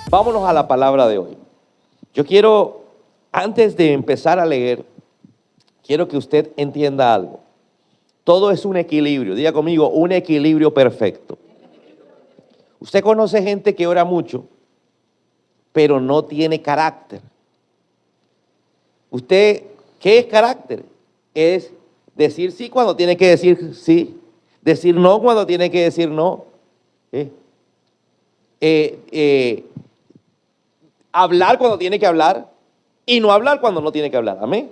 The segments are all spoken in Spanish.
Vámonos a la palabra de hoy. Yo quiero, antes de empezar a leer, quiero que usted entienda algo. Todo es un equilibrio. Diga conmigo, un equilibrio perfecto. Usted conoce gente que ora mucho, pero no tiene carácter. Usted, ¿qué es carácter? Es decir sí cuando tiene que decir sí, decir no cuando tiene que decir no. Hablar cuando tiene que hablar y no hablar cuando no tiene que hablar. Amén.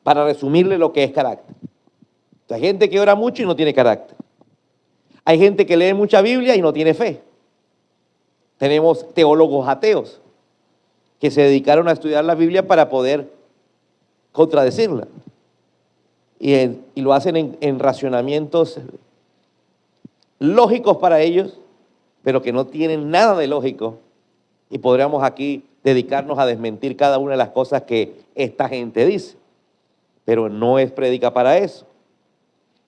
Para resumirle lo que es carácter. Hay gente que ora mucho y no tiene carácter. Hay gente que lee mucha Biblia y no tiene fe. Tenemos teólogos ateos que se dedicaron a estudiar la Biblia para poder contradecirla. Y lo hacen en racionamientos lógicos para ellos, pero que no tienen nada de lógico. Y podríamos aquí dedicarnos a desmentir cada una de las cosas que esta gente dice. Pero no es prédica para eso.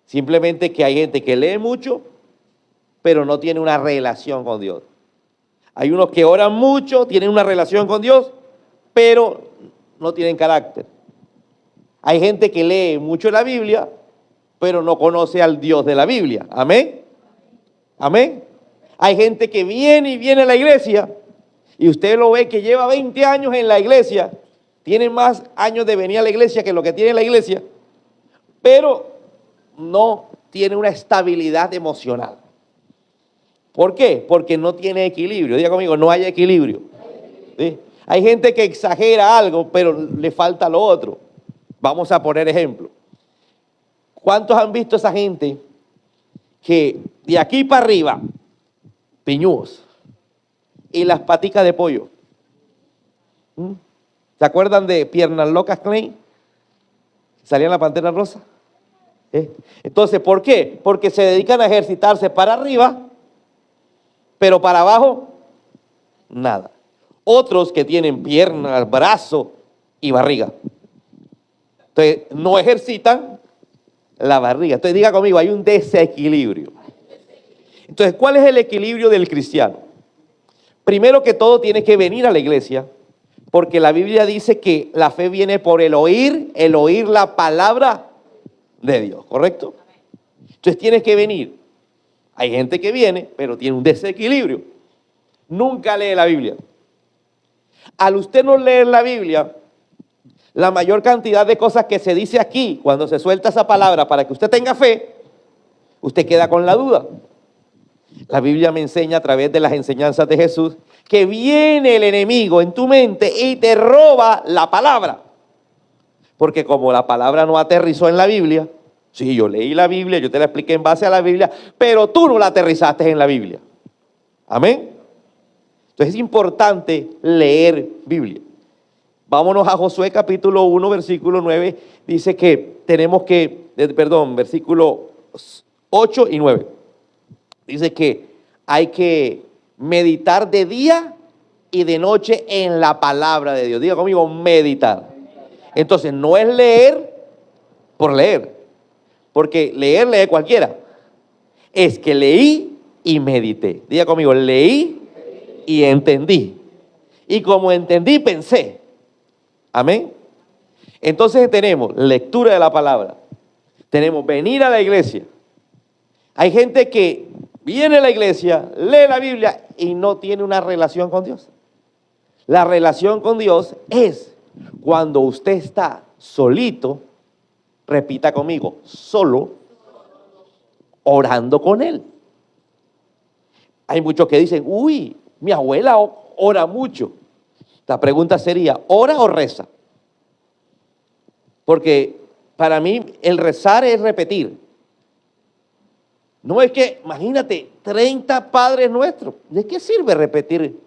Simplemente que hay gente que lee mucho, pero no tiene una relación con Dios. Hay unos que oran mucho, tienen una relación con Dios, pero no tienen carácter. Hay gente que lee mucho la Biblia, pero no conoce al Dios de la Biblia. Amén. Amén. Hay gente que viene a la iglesia y usted lo ve que lleva 20 años en la iglesia, tiene más años de venir a la iglesia que lo que tiene en la iglesia, pero no tiene una estabilidad emocional. ¿Por qué? Porque no tiene equilibrio. Diga conmigo, no hay equilibrio. ¿Sí? Hay gente que exagera algo, pero le falta lo otro. Vamos a poner ejemplo. ¿Cuántos han visto esa gente que de aquí para arriba, piñúos, y las paticas de pollo? ¿Se acuerdan de Piernas Locas Klein? ¿Salían la Pantera Rosa? Entonces, ¿por qué? Porque se dedican a ejercitarse para arriba, pero para abajo, nada. Otros que tienen piernas, brazos y barriga. Entonces, no ejercitan la barriga. Entonces, diga conmigo, hay un desequilibrio. Entonces, ¿cuál es el equilibrio del cristiano? Primero que todo, tiene que venir a la iglesia, porque la Biblia dice que la fe viene por el oír la palabra de Dios, ¿correcto? Entonces, tienes que venir. Hay gente que viene, pero tiene un desequilibrio. Nunca lee la Biblia. Al usted no leer la Biblia, la mayor cantidad de cosas que se dice aquí, cuando se suelta esa palabra para que usted tenga fe, usted queda con la duda. La Biblia me enseña a través de las enseñanzas de Jesús que viene el enemigo en tu mente y te roba la palabra. Porque como la palabra no aterrizó en la Biblia, sí, yo leí la Biblia, yo te la expliqué en base a la Biblia, pero tú no la aterrizaste en la Biblia. Amén. Entonces es importante leer Biblia. Vámonos a Josué capítulo 1, versículo 9. Dice que tenemos que, versículo 8 y 9. Dice que hay que meditar de día y de noche en la palabra de Dios. Diga conmigo, meditar. Entonces no es leer por leer, porque lee cualquiera. Es que leí y medité. Diga conmigo, leí y entendí. Y como entendí, pensé. Amén. Entonces tenemos lectura de la palabra. Tenemos venir a la iglesia. Hay gente que viene a la iglesia, lee la Biblia y no tiene una relación con Dios. La relación con Dios es cuando usted está solito, repita conmigo, solo, orando con Él. Hay muchos que dicen, uy, mi abuela ora mucho. La pregunta sería, ¿ora o reza? Porque para mí el rezar es repetir. No es que, imagínate, 30 Padres Nuestros. ¿De qué sirve repetir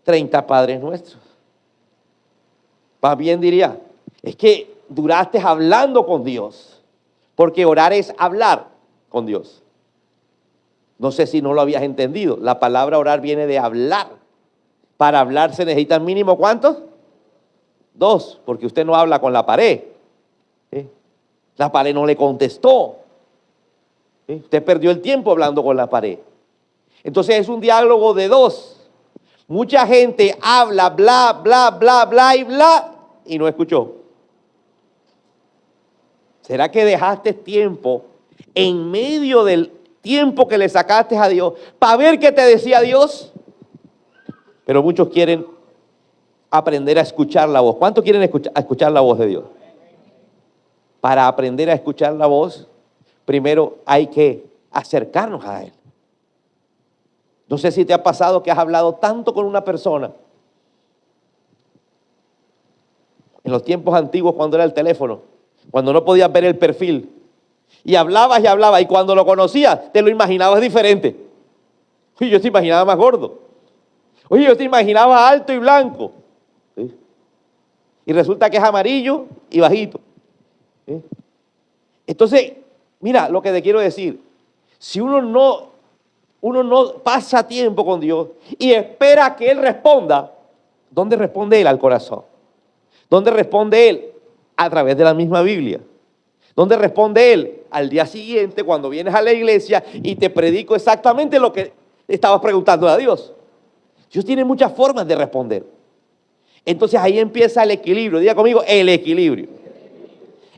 30 Padres Nuestros? Más bien diría, es que duraste hablando con Dios. Porque orar es hablar con Dios. No sé si no lo habías entendido. La palabra orar viene de hablar. Para hablar se necesitan mínimo ¿cuántos? 2, porque usted no habla con la pared. La pared no le contestó. Usted perdió el tiempo hablando con la pared. Entonces es un diálogo de 2. Mucha gente habla, bla, bla, bla, bla y bla, y no escuchó. ¿Será que dejaste tiempo en medio del tiempo que le sacaste a Dios para ver qué te decía Dios? Pero muchos quieren aprender a escuchar la voz. ¿Cuántos quieren escuchar la voz de Dios? Para aprender a escuchar la voz, primero hay que acercarnos a Él. No sé si te ha pasado que has hablado tanto con una persona. En los tiempos antiguos, cuando era el teléfono, cuando no podías ver el perfil, y hablabas, y cuando lo conocías, te lo imaginabas diferente. Oye, yo te imaginaba más gordo. Oye, yo te imaginaba alto y blanco. ¿Sí? Y resulta que es amarillo y bajito. ¿Sí? Entonces, mira lo que te quiero decir. Si uno no pasa tiempo con Dios y espera que Él responda, ¿dónde responde Él? Al corazón. ¿Dónde responde Él? A través de la misma Biblia. ¿Dónde responde Él? Al día siguiente, cuando vienes a la iglesia y te predico exactamente lo que estabas preguntando a Dios. Dios tiene muchas formas de responder. Entonces ahí empieza el equilibrio. Diga conmigo, el equilibrio.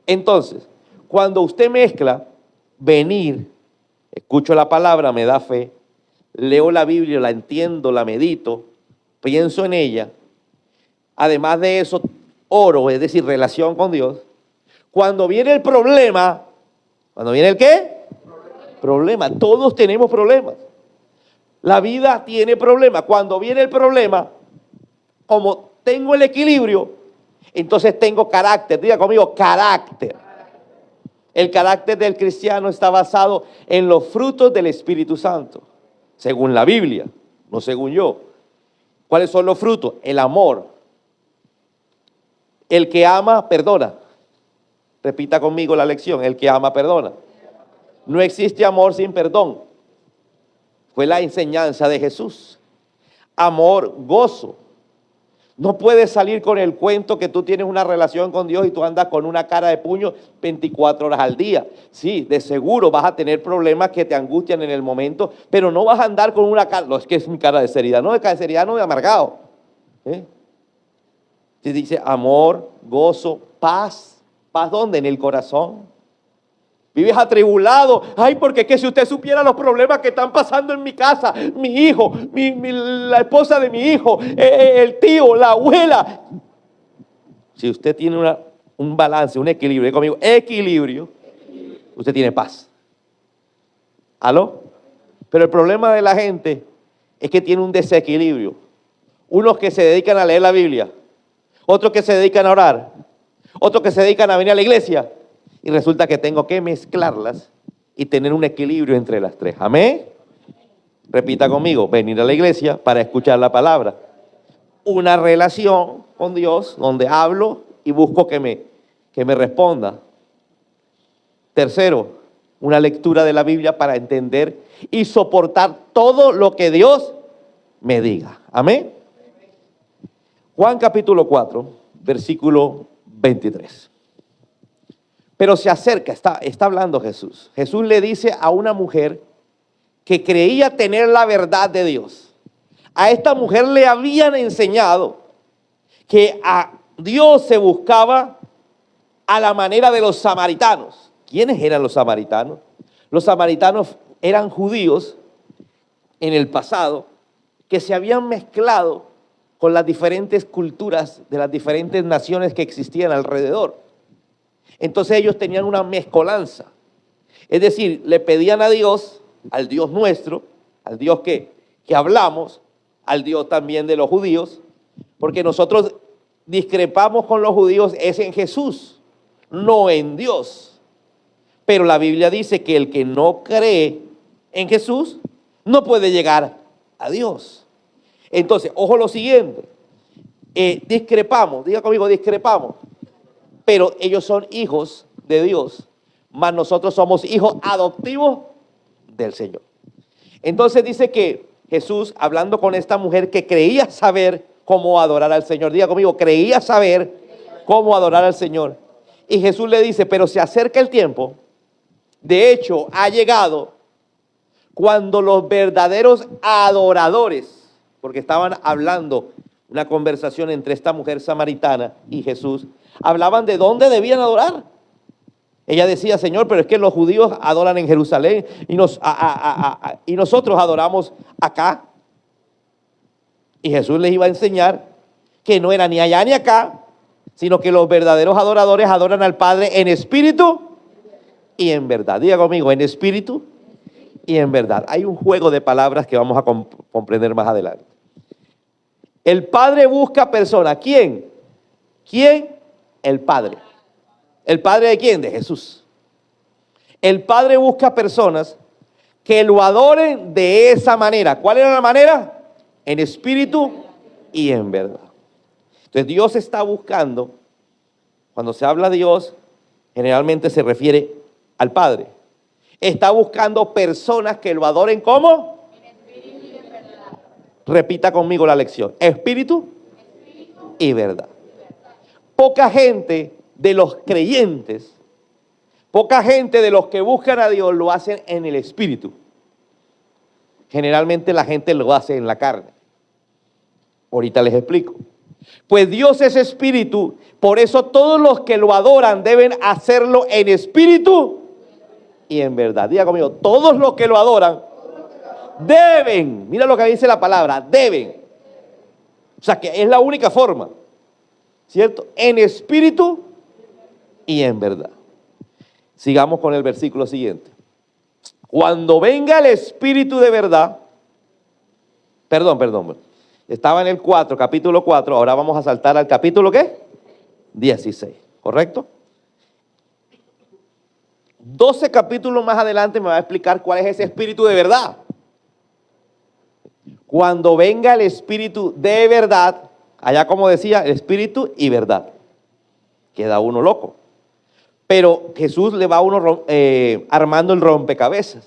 Entonces, cuando usted mezcla venir, escucho la palabra, me da fe, leo la Biblia, la entiendo, la medito, pienso en ella. Además de eso, oro, es decir, relación con Dios. Cuando viene el problema, ¿cuando viene el qué? Problema. Todos tenemos problemas. La vida tiene problemas. Cuando viene el problema, como tengo el equilibrio, entonces tengo carácter. Diga conmigo, carácter. El carácter del cristiano está basado en los frutos del Espíritu Santo, según la Biblia, no según yo. ¿Cuáles son los frutos? El amor. El que ama, perdona. Repita conmigo la lección. El que ama, perdona. No existe amor sin perdón. Fue la enseñanza de Jesús. Amor, gozo. No puedes salir con el cuento que tú tienes una relación con Dios y tú andas con una cara de puño 24 horas al día. Sí, de seguro vas a tener problemas que te angustian en el momento, pero no vas a andar con una cara, no es que es mi cara de seriedad, no, de cara de seriedad, no, de amargado. Se dice amor, gozo, paz. ¿Paz dónde? En el corazón. Vives atribulado. Ay, porque es que si usted supiera los problemas que están pasando en mi casa, mi hijo, la esposa de mi hijo, el tío, la abuela. Si usted tiene un balance, un equilibrio, diga conmigo, equilibrio, usted tiene paz. ¿Aló? Pero el problema de la gente es que tiene un desequilibrio. Unos que se dedican a leer la Biblia, otros que se dedican a orar, otros que se dedican a venir a la iglesia. Y resulta que tengo que mezclarlas y tener un equilibrio entre las tres. ¿Amén? Repita conmigo, venir a la iglesia para escuchar la palabra. Una relación con Dios donde hablo y busco que me responda. Tercero, una lectura de la Biblia para entender y soportar todo lo que Dios me diga. ¿Amén? Juan capítulo 4, versículo 23. Pero se acerca, está hablando Jesús. Jesús le dice a una mujer que creía tener la verdad de Dios. A esta mujer le habían enseñado que a Dios se buscaba a la manera de los samaritanos. ¿Quiénes eran los samaritanos? Los samaritanos eran judíos en el pasado que se habían mezclado con las diferentes culturas de las diferentes naciones que existían alrededor. Entonces ellos tenían una mezcolanza. Es decir, le pedían a Dios, al Dios nuestro, al Dios que hablamos, al Dios también de los judíos, porque nosotros discrepamos con los judíos es en Jesús, no en Dios. Pero la Biblia dice que el que no cree en Jesús no puede llegar a Dios. Entonces, ojo lo siguiente, discrepamos, diga conmigo, discrepamos. Pero ellos son hijos de Dios, mas nosotros somos hijos adoptivos del Señor. Entonces dice que Jesús, hablando con esta mujer que creía saber cómo adorar al Señor, diga conmigo, creía saber cómo adorar al Señor. Y Jesús le dice, pero se acerca el tiempo, de hecho ha llegado cuando los verdaderos adoradores porque estaban hablando, una conversación entre esta mujer samaritana y Jesús. Hablaban de dónde debían adorar. Ella decía, Señor, pero es que los judíos adoran en Jerusalén y nosotros adoramos acá. Y Jesús les iba a enseñar que no era ni allá ni acá, sino que los verdaderos adoradores adoran al Padre en espíritu y en verdad. Diga conmigo, en espíritu y en verdad. Hay un juego de palabras que vamos a comprender más adelante. El Padre busca personas. ¿Quién? ¿Quién? El Padre. ¿El Padre de quién? De Jesús. El Padre busca personas que lo adoren de esa manera. ¿Cuál era la manera? En espíritu y en verdad. Entonces Dios está buscando, cuando se habla de Dios, generalmente se refiere al Padre. Está buscando personas que lo adoren ¿cómo? En espíritu y en verdad. Repita conmigo la lección. Espíritu y verdad. Poca gente de los creyentes, poca gente de los que buscan a Dios lo hacen en el espíritu. Generalmente la gente lo hace en la carne. Ahorita les explico. Pues Dios es espíritu, por eso todos los que lo adoran deben hacerlo en espíritu y en verdad. Diga conmigo, todos los que lo adoran deben, mira lo que dice la palabra, deben. O sea que es la única forma, ¿cierto? En espíritu y en verdad. Sigamos con el versículo siguiente. Cuando venga el espíritu de verdad, perdón. Estaba en el 4, capítulo 4, ahora vamos a saltar al capítulo ¿qué? 16, ¿correcto? 12 capítulos más adelante me va a explicar cuál es ese espíritu de verdad. Cuando venga el espíritu de verdad, allá como decía, el espíritu y verdad. Queda uno loco. Pero Jesús le va a uno armando el rompecabezas.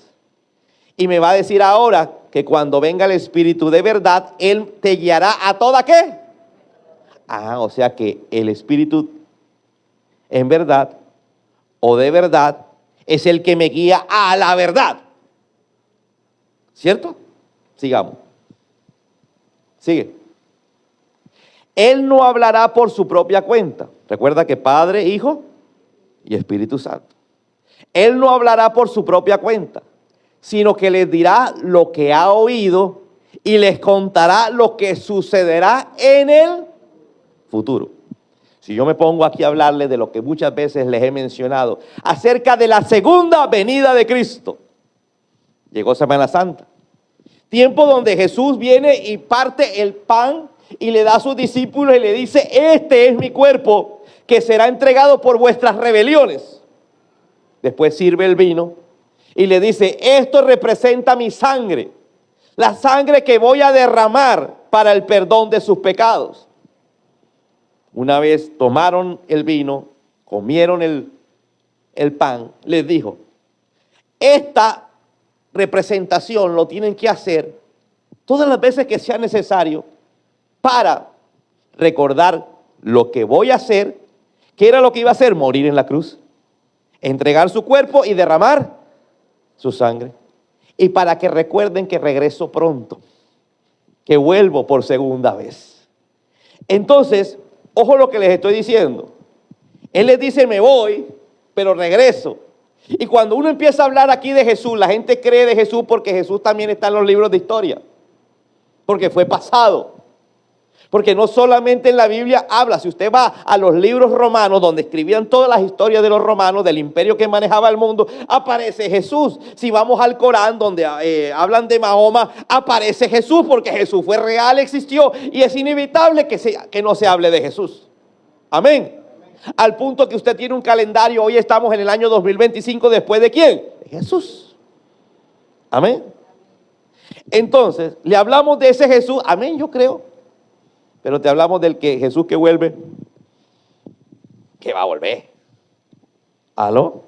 Y me va a decir ahora que cuando venga el espíritu de verdad, Él te guiará a toda ¿qué? O sea que el espíritu en verdad o de verdad es el que me guía a la verdad. ¿Cierto? Sigamos. Sigue. Él no hablará por su propia cuenta. Recuerda que Padre, Hijo y Espíritu Santo. Él no hablará por su propia cuenta, sino que les dirá lo que ha oído y les contará lo que sucederá en el futuro. Si yo me pongo aquí a hablarles de lo que muchas veces les he mencionado, acerca de la segunda venida de Cristo. Llegó Semana Santa. Tiempo donde Jesús viene y parte el pan y le da a sus discípulos y le dice, este es mi cuerpo que será entregado por vuestras rebeliones. Después sirve el vino y le dice, esto representa mi sangre, la sangre que voy a derramar para el perdón de sus pecados. Una vez tomaron el vino, comieron el pan, les dijo, esta representación lo tienen que hacer todas las veces que sea necesario para recordar lo que voy a hacer, que era lo que iba a hacer, morir en la cruz, entregar su cuerpo y derramar su sangre. Y para que recuerden que regreso pronto, que vuelvo por segunda vez. Entonces, ojo lo que les estoy diciendo. Él les dice, me voy, pero regreso. Y cuando uno empieza a hablar aquí de Jesús, la gente cree de Jesús porque Jesús también está en los libros de historia. Porque fue pasado. Porque no solamente en la Biblia habla, si usted va a los libros romanos, donde escribían todas las historias de los romanos, del imperio que manejaba el mundo, aparece Jesús. Si vamos al Corán, donde hablan de Mahoma, aparece Jesús, porque Jesús fue real, existió, y es inevitable que no se hable de Jesús. Amén. Al punto que usted tiene un calendario, hoy estamos en el año 2025, ¿después de quién? De Jesús. Amén. Entonces, le hablamos de ese Jesús, amén, yo creo. Pero te hablamos del que Jesús que vuelve, que va a volver. ¿Aló?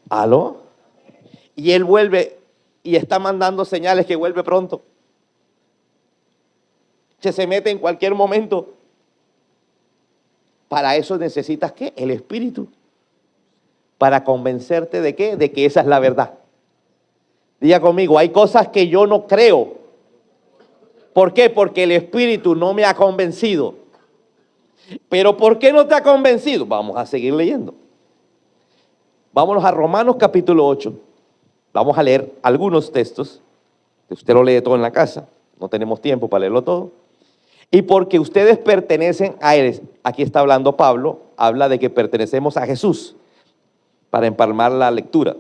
¿Aló? Y Él vuelve y está mandando señales que vuelve pronto. Que se mete en cualquier momento. Para eso necesitas ¿qué? El Espíritu. Para convencerte de ¿qué? De que esa es la verdad. Diga conmigo, hay cosas que yo no creo. ¿Por qué? Porque el Espíritu no me ha convencido. ¿Pero por qué no te ha convencido? Vamos a seguir leyendo. Vámonos a Romanos capítulo 8. Vamos a leer algunos textos. Usted lo lee todo en la casa. No tenemos tiempo para leerlo todo. Y porque ustedes pertenecen a Él. Aquí está hablando Pablo. Habla de que pertenecemos a Jesús. Para empalmar la lectura.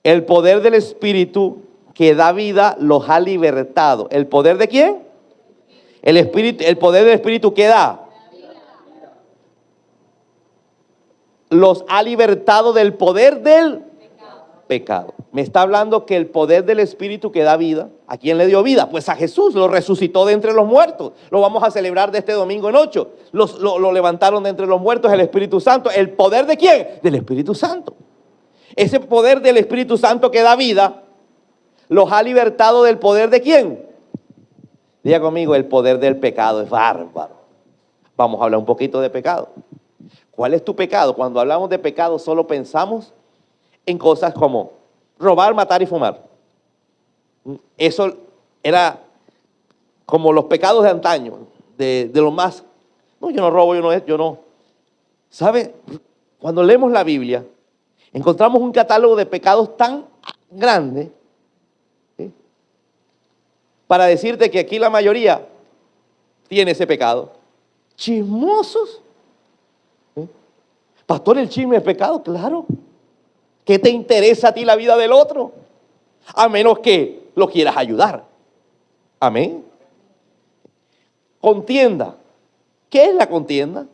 El poder del Espíritu que da vida los ha libertado. ¿El poder de quién? El poder del Espíritu que da. Los ha libertado del poder del pecado. Me está hablando que el poder del Espíritu que da vida, ¿a quién le dio vida? Pues a Jesús, lo resucitó de entre los muertos. Lo vamos a celebrar de este domingo en 8. Lo levantaron de entre los muertos el Espíritu Santo. ¿El poder de quién? Del Espíritu Santo. Ese poder del Espíritu Santo que da vida, los ha libertado del poder de quién. Diga conmigo, el poder del pecado es bárbaro. Vamos a hablar un poquito de pecado. ¿Cuál es tu pecado? Cuando hablamos de pecado solo pensamos en cosas como robar, matar y fumar. Eso era como los pecados de antaño, de lo más. No, yo no robo, yo no. ¿Sabe? Cuando leemos la Biblia, encontramos un catálogo de pecados tan grande, ¿sí?, para decirte que aquí la mayoría tiene ese pecado. Chismosos. ¿Sí? Pastor, ¿el chisme es pecado? Claro. ¿Qué te interesa a ti la vida del otro? A menos que lo quieras ayudar. Amén. Contienda. ¿Qué es la contienda?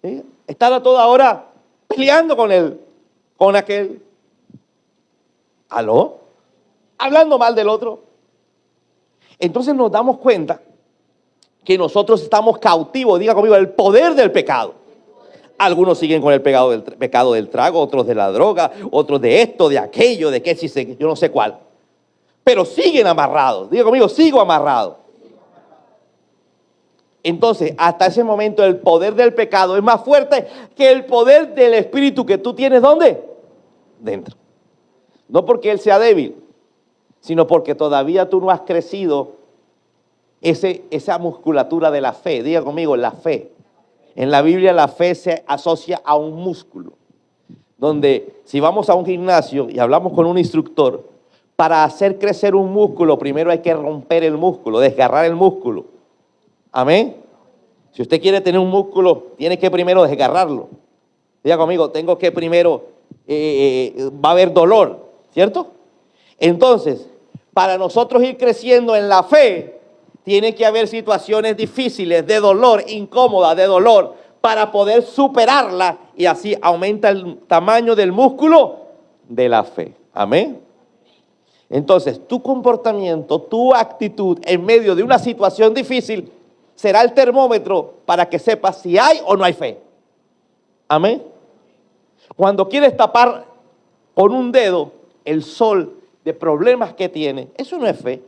¿Sí? Estar a toda hora peleando con aquel. ¿Aló? Hablando mal del otro. Entonces nos damos cuenta que nosotros estamos cautivos, diga conmigo, del poder del pecado. Algunos siguen con el pecado del trago, otros de la droga, otros de esto, de aquello, de qué, yo no sé cuál. Pero siguen amarrados. Diga conmigo, sigo amarrado. Entonces, hasta ese momento el poder del pecado es más fuerte que el poder del Espíritu que tú tienes, ¿dónde? Dentro. No porque él sea débil, sino porque todavía tú no has crecido esa musculatura de la fe. Diga conmigo, la fe. En la Biblia la fe se asocia a un músculo, donde si vamos a un gimnasio y hablamos con un instructor, para hacer crecer un músculo, primero hay que romper el músculo, desgarrar el músculo. Amén. Si usted quiere tener un músculo, tiene que primero desgarrarlo. Diga conmigo, tengo que primero, va a haber dolor, ¿cierto? Entonces, para nosotros ir creciendo en la fe, tiene que haber situaciones difíciles, de dolor, incómodas, de dolor, para poder superarla y así aumenta el tamaño del músculo de la fe. Amén. Entonces, tu comportamiento, tu actitud en medio de una situación difícil será el termómetro para que sepas si hay o no hay fe. Amén. Cuando quieres tapar con un dedo el sol de problemas que tiene, eso no es fe.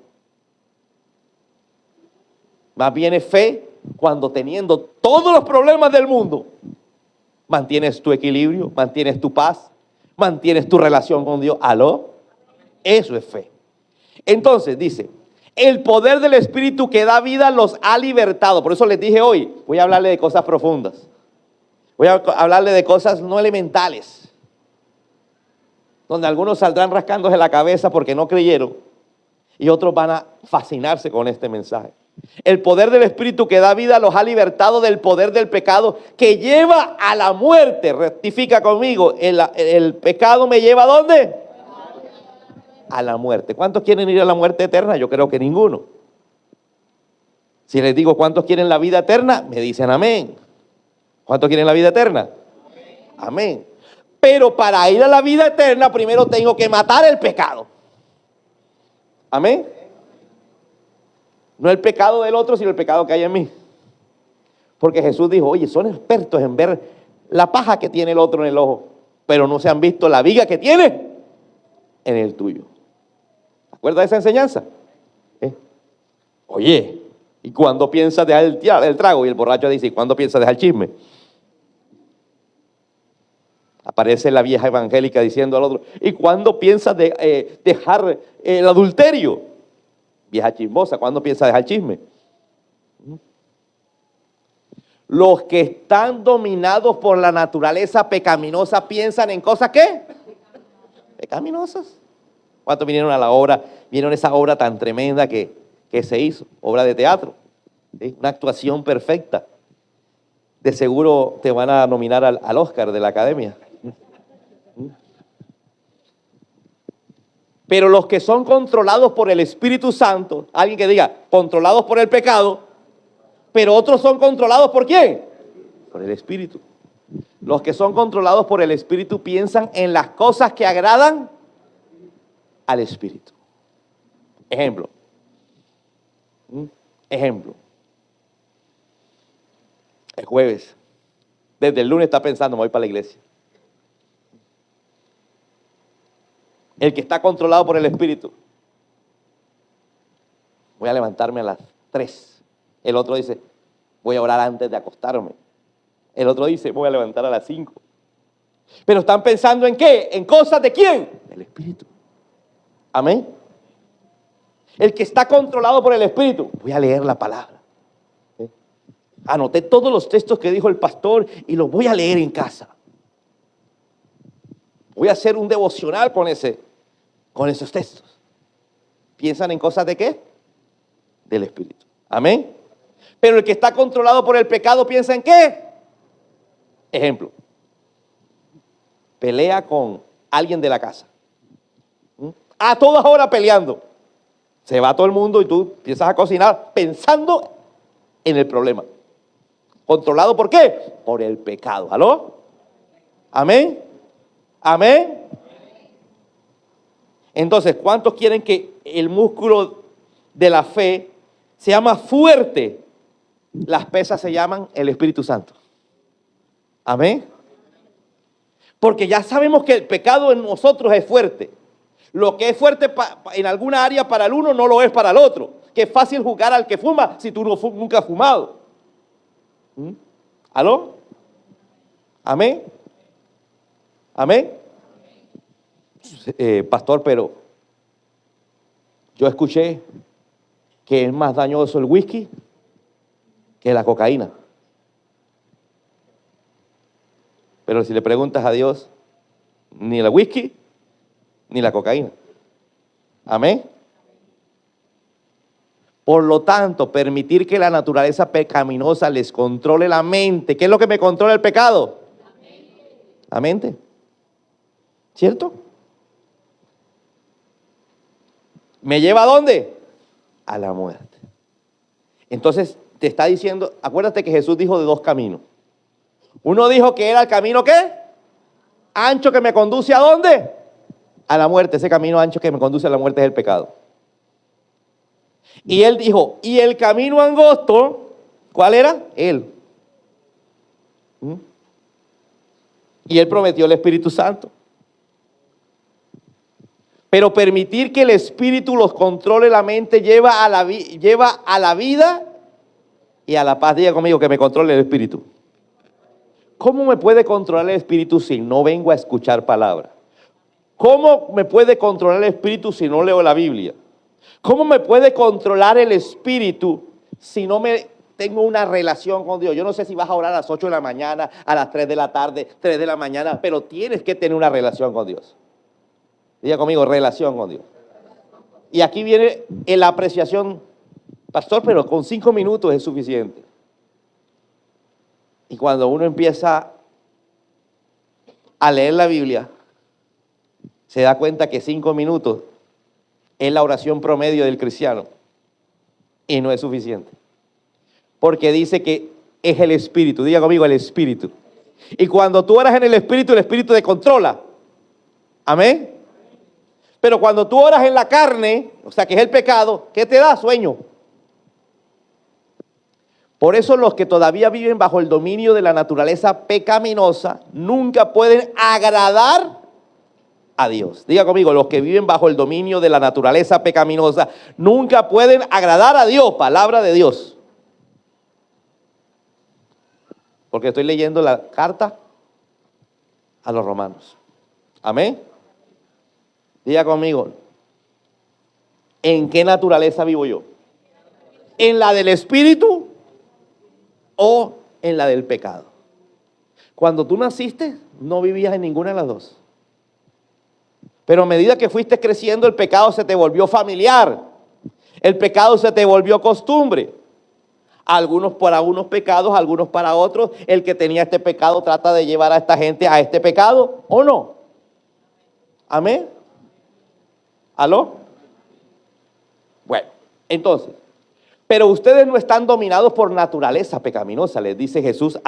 Más bien es fe cuando teniendo todos los problemas del mundo, mantienes tu equilibrio, mantienes tu paz, mantienes tu relación con Dios. ¿Aló? Eso es fe. Entonces dice, el poder del Espíritu que da vida los ha libertado. Por eso les dije hoy, voy a hablarle de cosas profundas. Voy a hablarle de cosas no elementales, donde algunos saldrán rascándose la cabeza porque no creyeron y otros van a fascinarse con este mensaje. El poder del Espíritu que da vida los ha libertado del poder del pecado que lleva a la muerte. Rectifica conmigo, el pecado me lleva ¿a dónde? A la muerte. ¿Cuántos quieren ir a la muerte eterna? Yo creo que ninguno. Si les digo cuántos quieren la vida eterna, me dicen amén. ¿Cuántos quieren la vida eterna? Amén. Pero para ir a la vida eterna, primero tengo que matar el pecado. Amén. No el pecado del otro, sino el pecado que hay en mí. Porque Jesús dijo, oye, son expertos en ver la paja que tiene el otro en el ojo, pero no se han visto la viga que tiene en el tuyo. ¿Te acuerdas de esa enseñanza? Oye, ¿y cuándo piensas dejar el trago? Y el borracho dice, ¿y cuándo piensas dejar el chisme? Aparece la vieja evangélica diciendo al otro, ¿y cuándo piensas dejar el adulterio? Vieja chismosa, ¿cuándo piensas dejar el chisme? Los que están dominados por la naturaleza pecaminosa piensan en cosas ¿qué? Pecaminosas. ¿Cuántos vinieron a la obra? Vieron esa obra tan tremenda que se hizo, obra de teatro, ¿sí? Una actuación perfecta. De seguro te van a nominar al Oscar de la Academia. Pero los que son controlados por el Espíritu Santo, alguien que diga, controlados por el pecado, pero otros son controlados ¿por quién? Por el Espíritu. Los que son controlados por el Espíritu piensan en las cosas que agradan al Espíritu. Ejemplo. Ejemplo. El jueves. Desde el lunes está pensando, me voy para la iglesia. El que está controlado por el Espíritu. Voy a levantarme a las 3. El otro dice, voy a orar antes de acostarme. El otro dice, voy a levantar a las 5. Pero están pensando ¿en qué? ¿En cosas de quién? Del Espíritu. Amén. El que está controlado por el Espíritu, voy a leer la palabra. ¿Sí? Anoté todos los textos que dijo el pastor y los voy a leer en casa. Voy a hacer un devocional con esos textos. ¿Piensan en cosas de qué? Del Espíritu. Amén. Pero el que está controlado por el pecado piensa en qué? Ejemplo. Pelea con alguien de la casa. A todas horas peleando. Se va todo el mundo y tú empiezas a cocinar pensando en el problema. ¿Controlado por qué? Por el pecado. ¿Aló? Amén. Amén. Entonces, ¿cuántos quieren que el músculo de la fe sea más fuerte? Las pesas se llaman el Espíritu Santo. Amén. Porque ya sabemos que el pecado en nosotros es fuerte. Lo que es fuerte en alguna área para el uno no lo es para el otro. Que es fácil juzgar al que fuma si tú nunca has fumado. ¿Aló? Amén. Amén. Pastor, pero yo escuché que es más dañoso el whisky que la cocaína. Pero si le preguntas a Dios, ni el whisky ni la cocaína. Amén. Por lo tanto, permitir que la naturaleza pecaminosa les controle la mente. ¿Qué es lo que me controla el pecado? La mente. ¿Cierto? ¿Me lleva a dónde? A la muerte. Entonces, te está diciendo, acuérdate que Jesús dijo de dos caminos. Uno dijo que era el camino ¿qué? Ancho, que me conduce ¿a dónde? A la muerte. Ese camino ancho que me conduce a la muerte es el pecado. Y él dijo, y el camino angosto, ¿cuál era? Él. Y él prometió el Espíritu Santo. Pero permitir que el Espíritu los controle la mente lleva a la vida y a la paz. Diga conmigo que me controle el Espíritu. ¿Cómo me puede controlar el Espíritu si no vengo a escuchar palabra? ¿Cómo me puede controlar el Espíritu si no leo la Biblia? ¿Cómo me puede controlar el Espíritu si no tengo una relación con Dios? Yo no sé si vas a orar a las 8 de la mañana, a las 3 de la tarde, 3 de la mañana, pero tienes que tener una relación con Dios. Diga conmigo, relación con Dios. Y aquí viene la apreciación, pastor, pero con 5 minutos es suficiente. Y cuando uno empieza a leer la Biblia, se da cuenta que 5 minutos es la oración promedio del cristiano. Y no es suficiente. Porque dice que es el Espíritu. Diga conmigo, el Espíritu. Y cuando tú oras en el Espíritu te controla. Amén. Pero cuando tú oras en la carne, o sea que es el pecado, ¿qué te da? Sueño. Por eso los que todavía viven bajo el dominio de la naturaleza pecaminosa nunca pueden agradar a Dios. Diga conmigo, los que viven bajo el dominio de la naturaleza pecaminosa nunca pueden agradar a Dios, palabra de Dios. Porque estoy leyendo la carta a los romanos. Amén. Diga conmigo, ¿en qué naturaleza vivo yo? ¿En la del espíritu o en la del pecado? Cuando tú naciste, no vivías en ninguna de las dos. Pero a medida que fuiste creciendo, el pecado se te volvió familiar. El pecado se te volvió costumbre. Algunos para unos pecados, algunos para otros. El que tenía este pecado trata de llevar a esta gente a este pecado, ¿o no? ¿Amén? ¿Aló? Bueno, entonces, pero ustedes no están dominados por naturaleza pecaminosa, les dice Jesús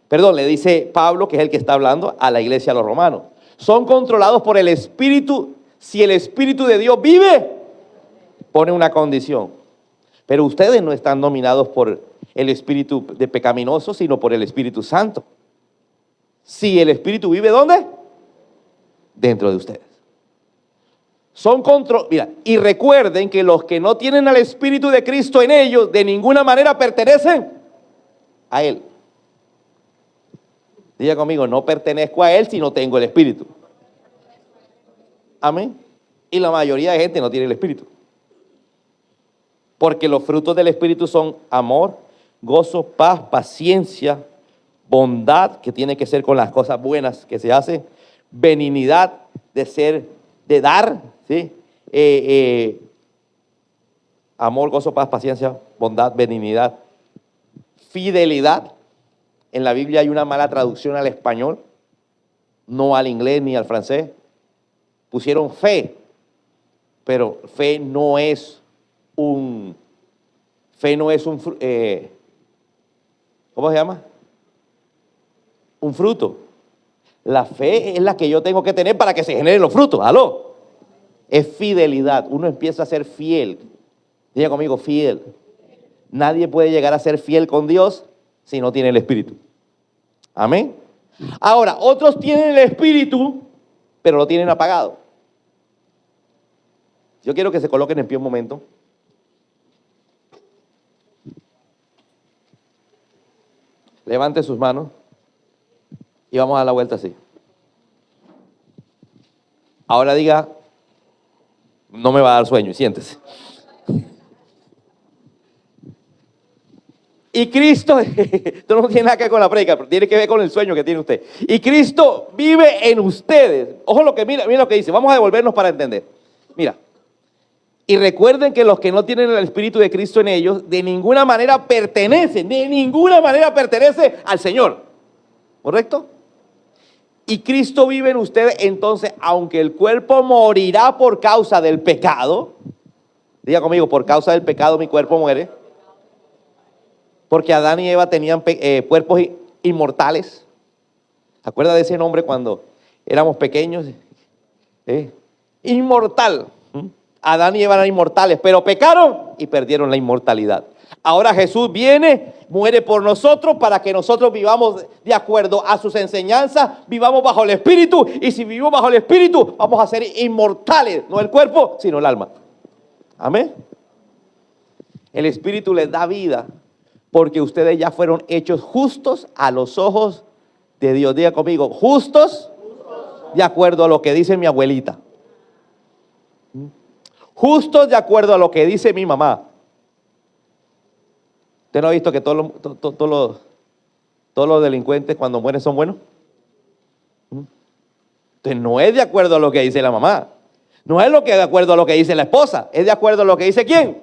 le dice Pablo, que es el que está hablando a la iglesia, a los romanos. Son controlados por el Espíritu. Si el Espíritu de Dios vive, pone una condición. Pero ustedes no están dominados por el espíritu de pecaminoso, sino por el Espíritu Santo. Si el Espíritu vive, ¿dónde? Dentro de ustedes. Mira, y recuerden que los que no tienen al Espíritu de Cristo en ellos, de ninguna manera pertenecen a Él. Diga conmigo, no pertenezco a Él si no tengo el Espíritu. Amén. Y la mayoría de gente no tiene el Espíritu. Porque los frutos del Espíritu son amor, gozo, paz, paciencia, bondad, que tiene que ser con las cosas buenas que se hacen, benignidad, de dar, ¿sí? Amor, gozo, paz, paciencia, bondad, benignidad, fidelidad. En la Biblia hay una mala traducción al español, no al inglés ni al francés. Pusieron fe, pero fe no es un ¿cómo se llama? Un fruto. La fe es la que yo tengo que tener para que se generen los frutos. ¿Aló? Es fidelidad. Uno empieza a ser fiel. Diga conmigo, fiel. Nadie puede llegar a ser fiel con Dios si no tiene el Espíritu. Amén. Ahora, otros tienen el Espíritu, pero lo tienen apagado. Yo quiero que se coloquen en pie un momento. Levante sus manos y vamos a dar la vuelta así. Ahora diga, no me va a dar sueño, y siéntese. Y Cristo, esto no tiene nada que ver con la predica, pero tiene que ver con el sueño que tiene usted. Y Cristo vive en ustedes. Ojo lo que mira lo que dice. Vamos a devolvernos para entender. Mira. Y recuerden que los que no tienen el Espíritu de Cristo en ellos, de ninguna manera pertenecen al Señor. ¿Correcto? Y Cristo vive en ustedes, entonces, aunque el cuerpo morirá por causa del pecado, diga conmigo, por causa del pecado mi cuerpo muere, porque Adán y Eva tenían cuerpos inmortales. ¿Se acuerda de ese nombre cuando éramos pequeños? Inmortal. Adán y Eva eran inmortales, pero pecaron y perdieron la inmortalidad. Ahora Jesús viene, muere por nosotros para que nosotros vivamos de acuerdo a sus enseñanzas, vivamos bajo el Espíritu, y si vivimos bajo el Espíritu vamos a ser inmortales, no el cuerpo, sino el alma. Amén. El Espíritu les da vida porque ustedes ya fueron hechos justos a los ojos de Dios. Diga conmigo, justos de acuerdo a lo que dice mi abuelita. Justos de acuerdo a lo que dice mi mamá. ¿Usted no ha visto que todos los delincuentes cuando mueren son buenos? Entonces no es de acuerdo a lo que dice la mamá. No es de acuerdo a lo que dice la esposa. Es de acuerdo a lo que dice ¿quién?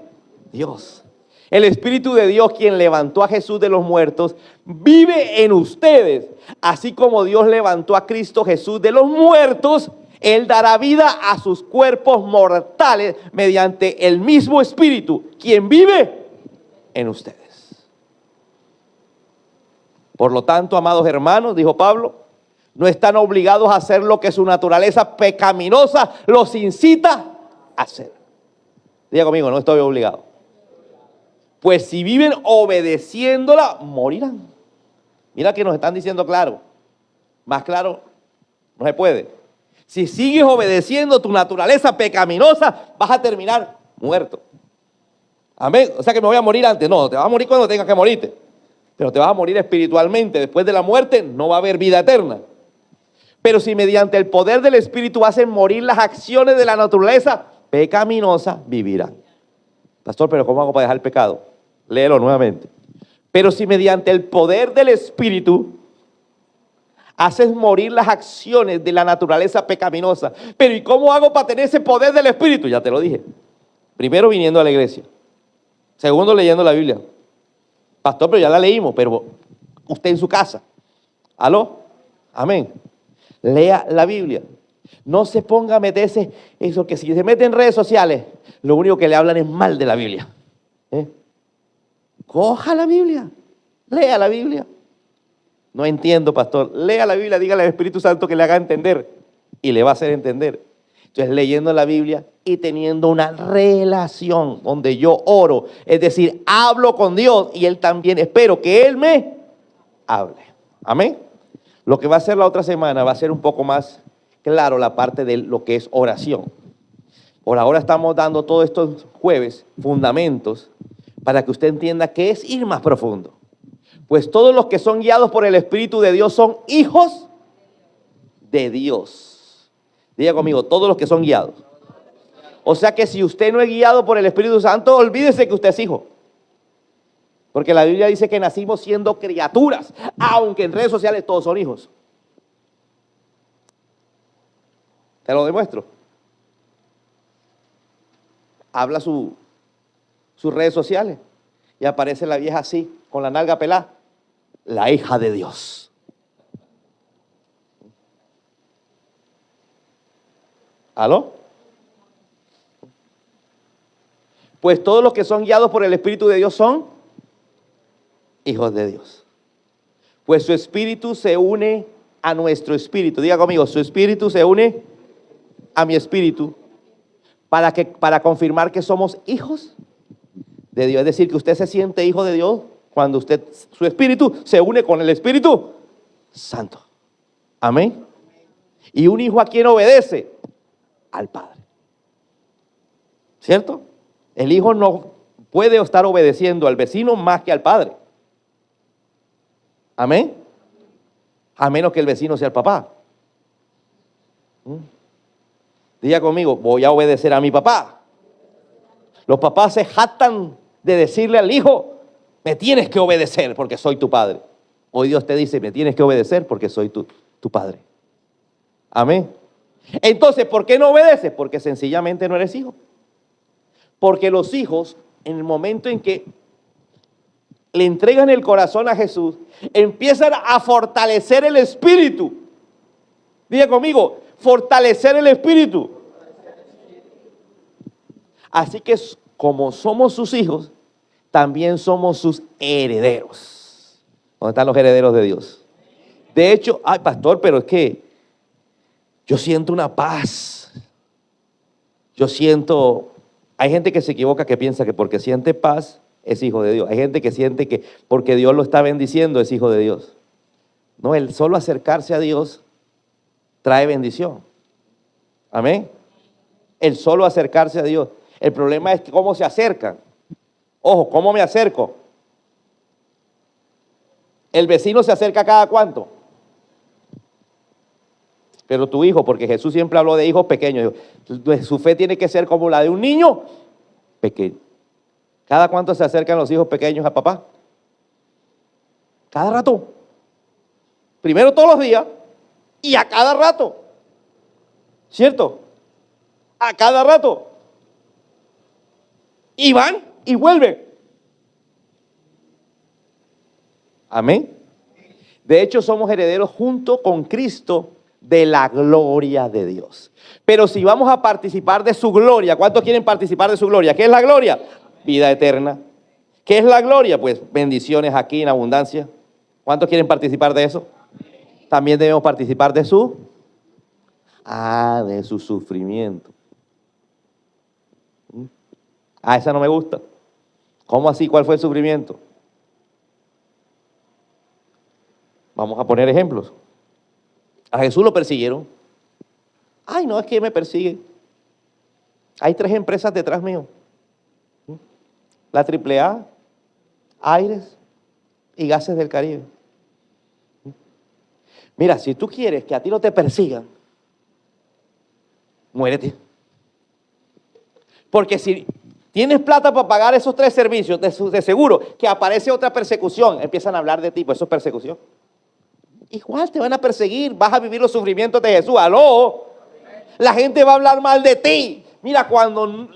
Dios. El Espíritu de Dios, quien levantó a Jesús de los muertos, vive en ustedes. Así como Dios levantó a Cristo Jesús de los muertos, Él dará vida a sus cuerpos mortales mediante el mismo Espíritu, quien vive en ustedes. Por lo tanto, amados hermanos, dijo Pablo, no están obligados a hacer lo que su naturaleza pecaminosa los incita a hacer. Diga conmigo, no estoy obligado. Pues si viven obedeciéndola, morirán. Mira que nos están diciendo claro. Más claro no se puede. Si sigues obedeciendo tu naturaleza pecaminosa, vas a terminar muerto. Amén. O sea que me voy a morir antes. No, te vas a morir cuando tengas que morirte. Pero te vas a morir espiritualmente. Después de la muerte no va a haber vida eterna. Pero si mediante el poder del Espíritu hacen morir las acciones de la naturaleza pecaminosa, vivirán. Pastor, pero ¿cómo hago para dejar el pecado? Léelo nuevamente. Pero si mediante el poder del Espíritu haces morir las acciones de la naturaleza pecaminosa. Pero ¿y cómo hago para tener ese poder del Espíritu? Ya te lo dije. Primero, viniendo a la iglesia. Segundo, leyendo la Biblia. Pastor, pero ya la leímos, pero usted en su casa. ¿Aló? Amén. Lea la Biblia. No se ponga a meterse, eso que si se mete en redes sociales, lo único que le hablan es mal de la Biblia. Coja la Biblia. Lea la Biblia. No entiendo, pastor. Lea la Biblia, dígale al Espíritu Santo que le haga entender y le va a hacer entender. Entonces, leyendo la Biblia y teniendo una relación donde yo oro, es decir, hablo con Dios y Él también, espero que Él me hable. Amén. Lo que va a hacer la otra semana va a ser un poco más claro la parte de lo que es oración. Por ahora estamos dando todos estos jueves fundamentos para que usted entienda qué es ir más profundo. Pues todos los que son guiados por el Espíritu de Dios son hijos de Dios. Diga conmigo, todos los que son guiados. O sea que si usted no es guiado por el Espíritu Santo, olvídese que usted es hijo. Porque la Biblia dice que nacimos siendo criaturas, aunque en redes sociales todos son hijos. Te lo demuestro. Habla sus redes sociales y aparece la vieja así, con la nalga pelada. La hija de Dios. ¿Aló? Pues todos los que son guiados por el Espíritu de Dios son hijos de Dios. Pues su espíritu se une a nuestro espíritu. Diga conmigo, su espíritu se une a mi espíritu para confirmar que somos hijos de Dios. Es decir, que usted se siente hijo de Dios cuando su espíritu se une con el Espíritu Santo. Amén. Y un hijo a quien obedece al Padre. ¿Cierto? El hijo no puede estar obedeciendo al vecino más que al Padre. Amén. A menos que el vecino sea el papá. Diga conmigo, voy a obedecer a mi papá. Los papás se jactan de decirle al hijo, me tienes que obedecer porque soy tu padre. Hoy Dios te dice, me tienes que obedecer porque soy tu padre. Amén. Entonces, ¿por qué no obedeces? Porque sencillamente no eres hijo. Porque los hijos, en el momento en que le entregan el corazón a Jesús, empiezan a fortalecer el espíritu. Diga conmigo, fortalecer el espíritu. Así que como somos sus hijos, también somos sus herederos. ¿Dónde están los herederos de Dios? De hecho, ay, pastor, pero es que yo siento una paz. Hay gente que se equivoca, que piensa que porque siente paz es hijo de Dios. Hay gente que siente que porque Dios lo está bendiciendo es hijo de Dios. No, el solo acercarse a Dios trae bendición. Amén. El solo acercarse a Dios. El problema es cómo se acercan. Ojo, ¿cómo me acerco? El vecino se acerca cada cuánto. Pero tu hijo, porque Jesús siempre habló de hijos pequeños, su fe tiene que ser como la de un niño pequeño. ¿Cada cuánto se acercan los hijos pequeños a papá? Cada rato. Primero todos los días y a cada rato. ¿Cierto? A cada rato. Y van y vuelven. Amén. De hecho, somos herederos junto con Cristo de la gloria de Dios. Pero si vamos a participar de su gloria, ¿cuántos quieren participar de su gloria? ¿Qué es la gloria? Vida eterna. ¿Qué es la gloria? Pues bendiciones aquí en abundancia. ¿Cuántos quieren participar de eso? También debemos participar de su sufrimiento. Esa no me gusta. ¿Cómo así? ¿Cuál fue el sufrimiento? Vamos a poner ejemplos. A Jesús lo persiguieron. Ay, no, es que me persiguen. Hay 3 empresas detrás mío. La AAA, Aires y Gases del Caribe. Mira, si tú quieres que a ti no te persigan, muérete. Porque si tienes plata para pagar esos 3 servicios, de seguro que aparece otra persecución, empiezan a hablar de ti, pues eso es persecución. Igual te van a perseguir, vas a vivir los sufrimientos de Jesús. ¡Aló! La gente va a hablar mal de ti. Mira, cuando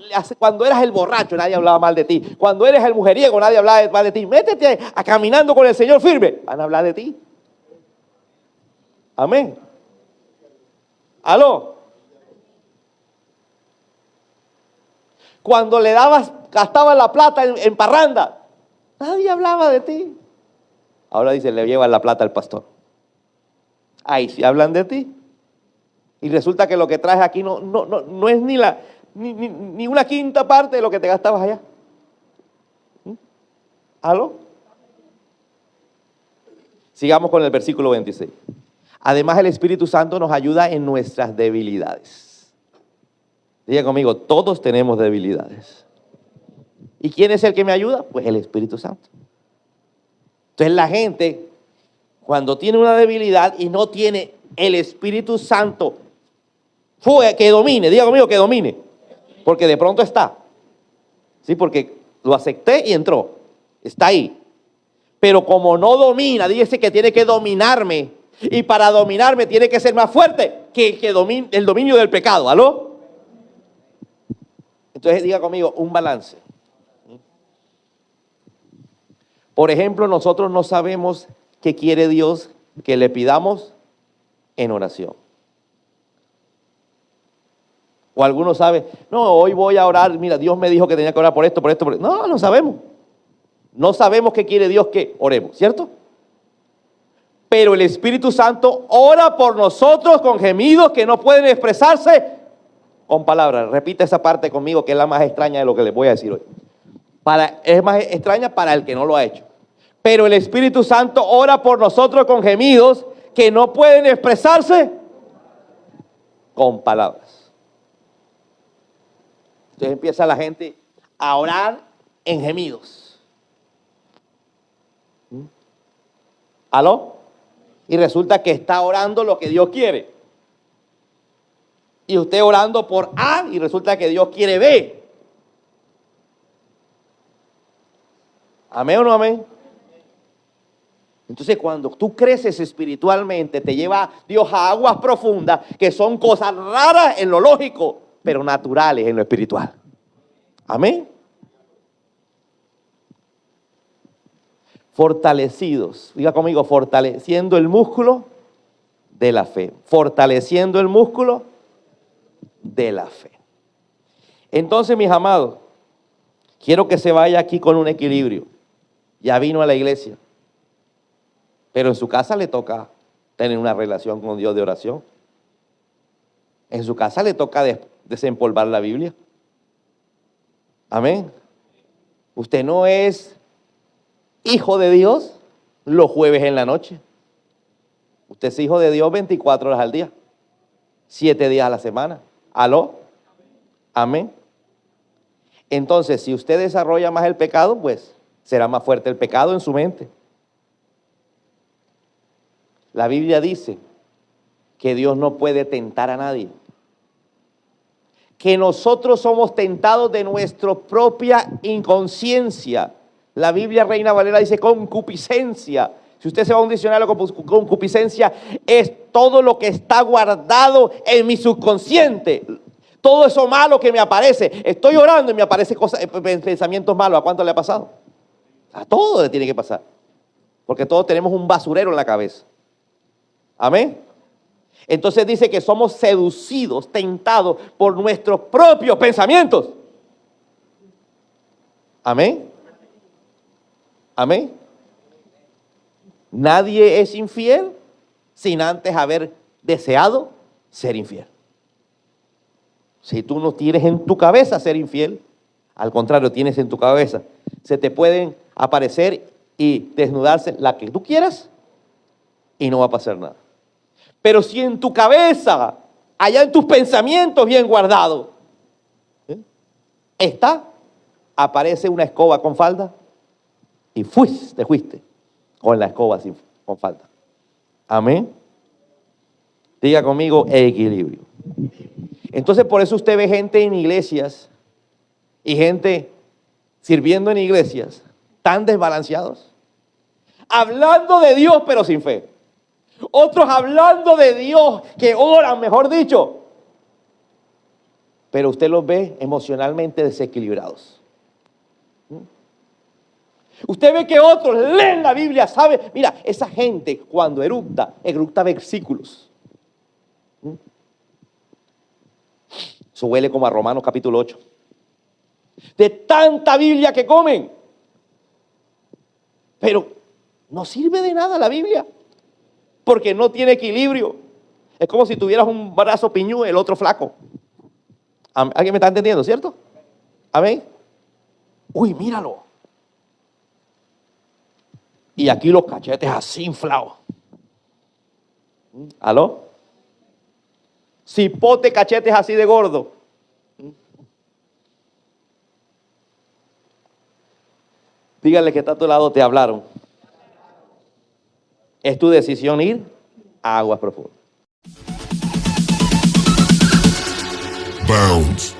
eras el borracho, nadie hablaba mal de ti. Cuando eres el mujeriego, nadie hablaba mal de ti. Métete a caminando con el Señor firme. Van a hablar de ti. Amén. ¿Aló? Cuando gastabas la plata en parranda, nadie hablaba de ti. Ahora dice, le llevan la plata al pastor. Ahí sí hablan de ti. Y resulta que lo que traes aquí no es ni una quinta parte de lo que te gastabas allá. ¿Aló? Sigamos con el versículo 26. Además, el Espíritu Santo nos ayuda en nuestras debilidades. Diga conmigo, todos tenemos debilidades. ¿Y quién es el que me ayuda? Pues el Espíritu Santo. Entonces la gente, cuando tiene una debilidad y no tiene el Espíritu Santo que domine, diga conmigo que domine, porque de pronto está. Sí, porque lo acepté y entró. Está ahí. Pero como no domina, dice que tiene que dominarme. Y para dominarme tiene que ser más fuerte que el dominio del pecado. ¿Aló? Entonces diga conmigo, un balance. Por ejemplo, nosotros no sabemos qué quiere Dios que le pidamos en oración. O algunos saben, no, hoy voy a orar, mira, Dios me dijo que tenía que orar por esto, por esto, por esto. No, no sabemos. No sabemos qué quiere Dios que oremos, ¿cierto? Pero el Espíritu Santo ora por nosotros con gemidos que no pueden expresarse con palabras. Repite esa parte conmigo, que es la más extraña de lo que les voy a decir hoy. Es más extraña para el que no lo ha hecho. Pero el Espíritu Santo ora por nosotros con gemidos que no pueden expresarse con palabras. Entonces empieza la gente a orar en gemidos. ¿Aló? Y resulta que está orando lo que Dios quiere. Y usted orando por A y resulta que Dios quiere B. ¿Amén o no amén? Entonces cuando tú creces espiritualmente, te lleva Dios a aguas profundas que son cosas raras en lo lógico, pero naturales en lo espiritual. Amén. Fortalecidos, diga conmigo, fortaleciendo el músculo de la fe. Fortaleciendo el músculo de la fe. Entonces, mis amados, quiero que se vaya aquí con un equilibrio. Ya vino a la iglesia, pero en su casa le toca tener una relación con Dios de oración. En su casa le toca desempolvar la Biblia. Amén. Usted no es hijo de Dios los jueves en la noche. Usted es hijo de Dios 24 horas al día, 7 días a la semana. ¿Aló? Amén. Entonces, si usted desarrolla más el pecado, pues será más fuerte el pecado en su mente. La Biblia dice que Dios no puede tentar a nadie. Que nosotros somos tentados de nuestra propia inconsciencia. La Biblia Reina Valera dice concupiscencia. Si usted se va a un diccionario, concupiscencia es todo lo que está guardado en mi subconsciente. Todo eso malo que me aparece. Estoy orando y me aparecen pensamientos malos. ¿A cuánto le ha pasado? A todos le tiene que pasar. Porque todos tenemos un basurero en la cabeza. Amén. Entonces dice que somos seducidos, tentados por nuestros propios pensamientos. Amén. Amén. Nadie es infiel sin antes haber deseado ser infiel. Si tú no tienes en tu cabeza ser infiel, al contrario, tienes en tu cabeza, se te pueden aparecer y desnudarse la que tú quieras y no va a pasar nada. Pero si en tu cabeza, allá en tus pensamientos bien guardados, aparece una escoba con falda y te fuiste con la escoba con falda. Amén. Diga conmigo, equilibrio. Entonces, por eso usted ve gente en iglesias y gente sirviendo en iglesias tan desbalanceados. Hablando de Dios, pero sin fe. Otros hablando de Dios, que oran, mejor dicho. Pero usted los ve emocionalmente desequilibrados. Usted ve que otros leen la Biblia, ¿sabe? Mira, esa gente cuando eructa versículos. Eso huele como a Romanos capítulo 8. De tanta Biblia que comen. Pero no sirve de nada la Biblia. Porque no tiene equilibrio. Es como si tuvieras un brazo piñú y el otro flaco. ¿Alguien me está entendiendo, cierto? Amén. Uy, míralo. Y aquí los cachetes así inflados. ¿Aló? Cipote cachetes así de gordo. Dígale que está a tu lado, te hablaron. Es tu decisión ir a aguas profundas. Bounce.